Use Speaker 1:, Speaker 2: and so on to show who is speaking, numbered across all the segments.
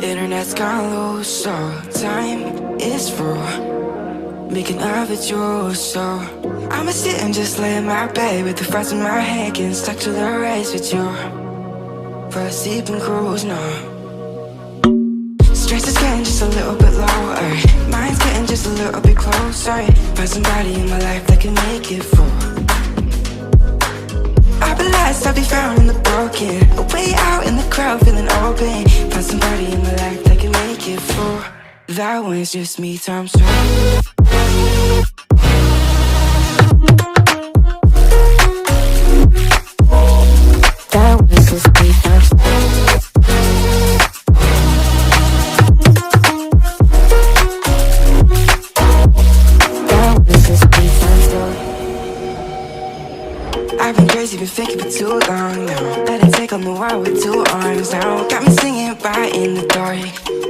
Speaker 1: Internet's gone low, so time is through. Making love with you, so I'ma sit and just lay in my bed with the thoughts in my head, getting stuck to the race with you. For a sleeping cruise, no. Stress is getting just a little bit lower. Mind's getting just a little bit closer. Find somebody in my life that can make it through. I'll be lost, I'll be found in the broken. Way out in the crowd, feeling open. Find somebody in my life that can make it through. That one's just me times two. That was just me times two. That was just me times two. I've been crazy, been thinking for too long now. Let it take on the world with two arms now. Got me singing right in the dark.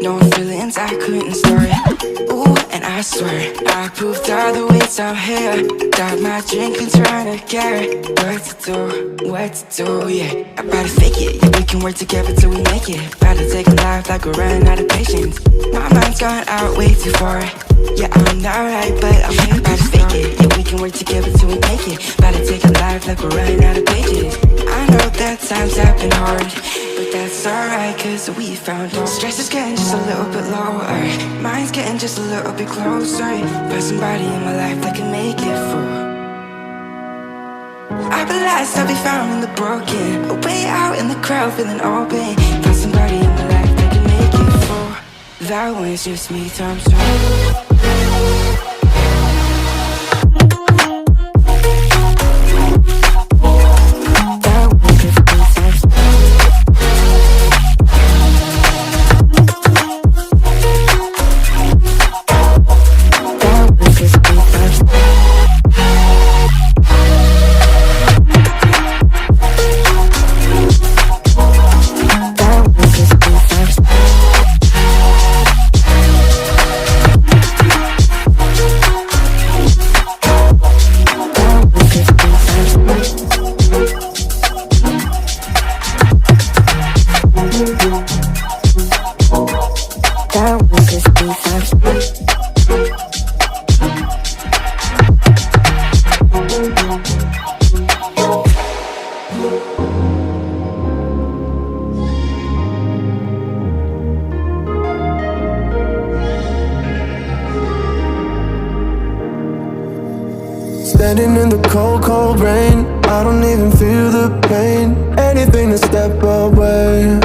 Speaker 1: No feelings I couldn't store. Ooh, and I swear I proved all the ways I'm here. Got my drink and trying to get what to do, yeah. I better fake it, yeah, we can work together till we make it. Better take a life like we're running out of patience. My mind's gone out way too far. Yeah, I'm not right, but I'm here. Better fake it, yeah, we can work together till we make it. Better take a life like we're running out of pages. I know that times have been hard, but that's alright, cause we found home. Stress is getting just a little bit lower. Mine's getting just a little bit closer. Find somebody in my life that can make it through. I'll be lost, I'll be found in the broken. Way out in the crowd, feeling open. Find somebody in my life that can make it through. That one's just me times two.
Speaker 2: Standing in the cold, cold rain, I don't even feel the pain. Anything to step away,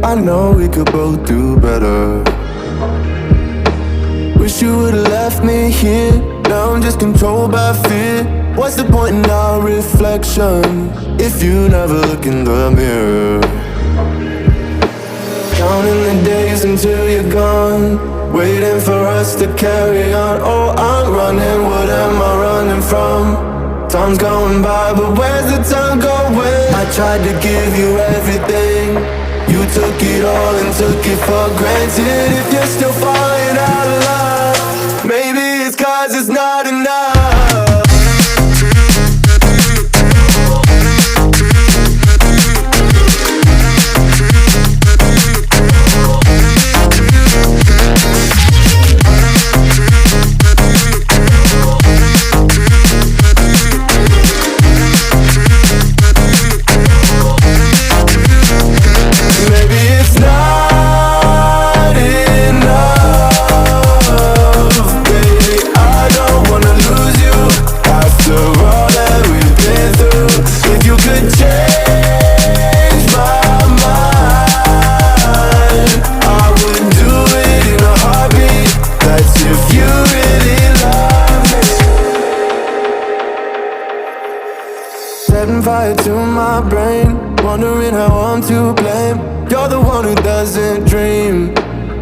Speaker 2: I know we could both do better. Wish you would've left me here, now I'm just controlled by fear. What's the point in our reflection, if you never look in the mirror? Counting the days until you're gone, waiting for us to carry on. Oh, I'm running, what am I running from? Time's going by, but where's the time going? I tried to give you everything, you took it all and took it for granted. If you're still falling out of love, maybe it's 'cause it's not enough. Setting fire to my brain, wondering how I'm to blame. You're the one who doesn't dream,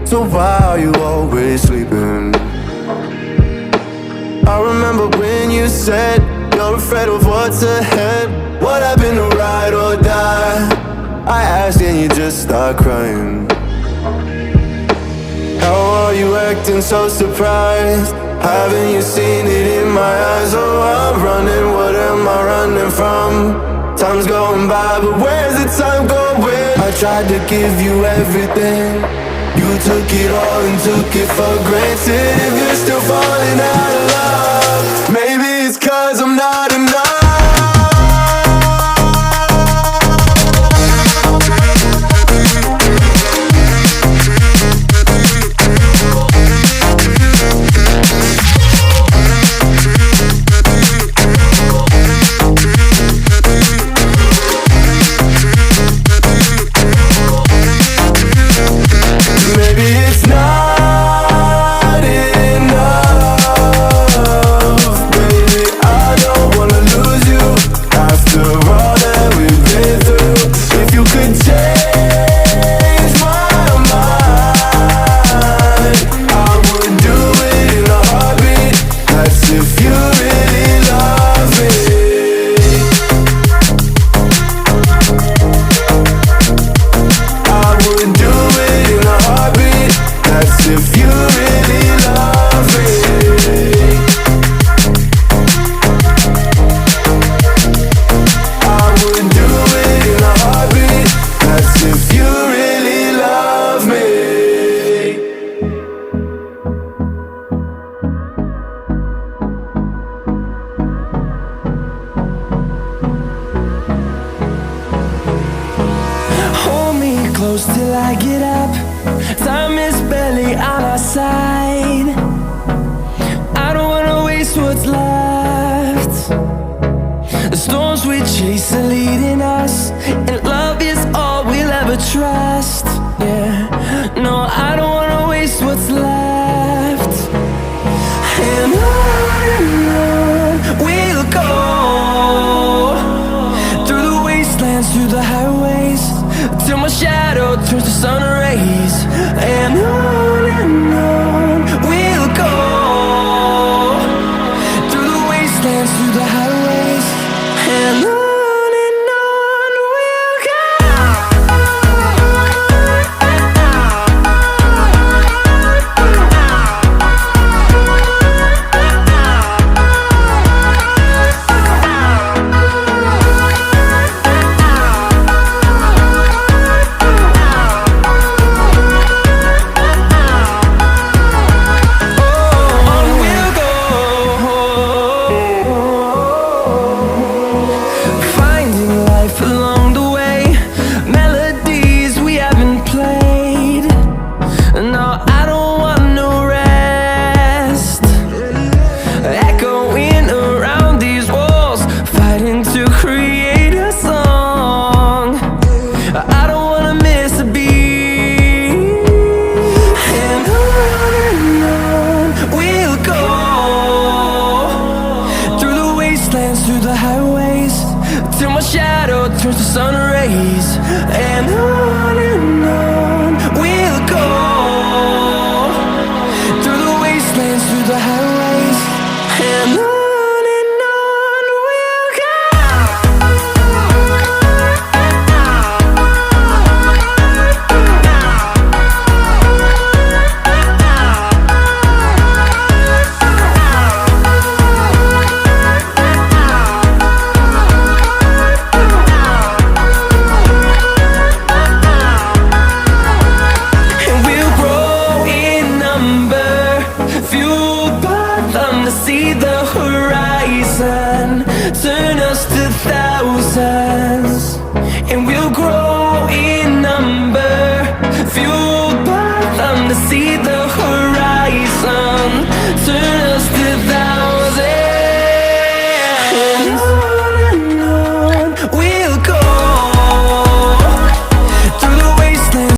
Speaker 2: so why are you always sleeping? I remember when you said you're afraid of what's ahead. What happened to ride or die? I asked and you just start crying. How are you acting so surprised? Haven't you seen it in my eyes? Oh, I'm running, what am I running from? Time's going by, but where's the time going? I tried to give you everything, You took it all and took it for granted. If you're still falling out of love, maybe it's 'cause I'm not enough.
Speaker 1: Close till I get up. Time is barely on our side. I don't wanna waste what's left. The storms we chase are leading us, and love is all we'll ever trust. Yeah, no, I don't wanna waste what's left. And on we'll go, through the wastelands, through the highways, till my shadow turns to sun rays. And on we'll go, through the wastelands, through the highways. And on we'll go. Through the highways, till my shadow turns to sun rays. And on we'll go, through the wastelands, through the highways. And on we'll go. See the horizon turn us to thousands, and we'll grow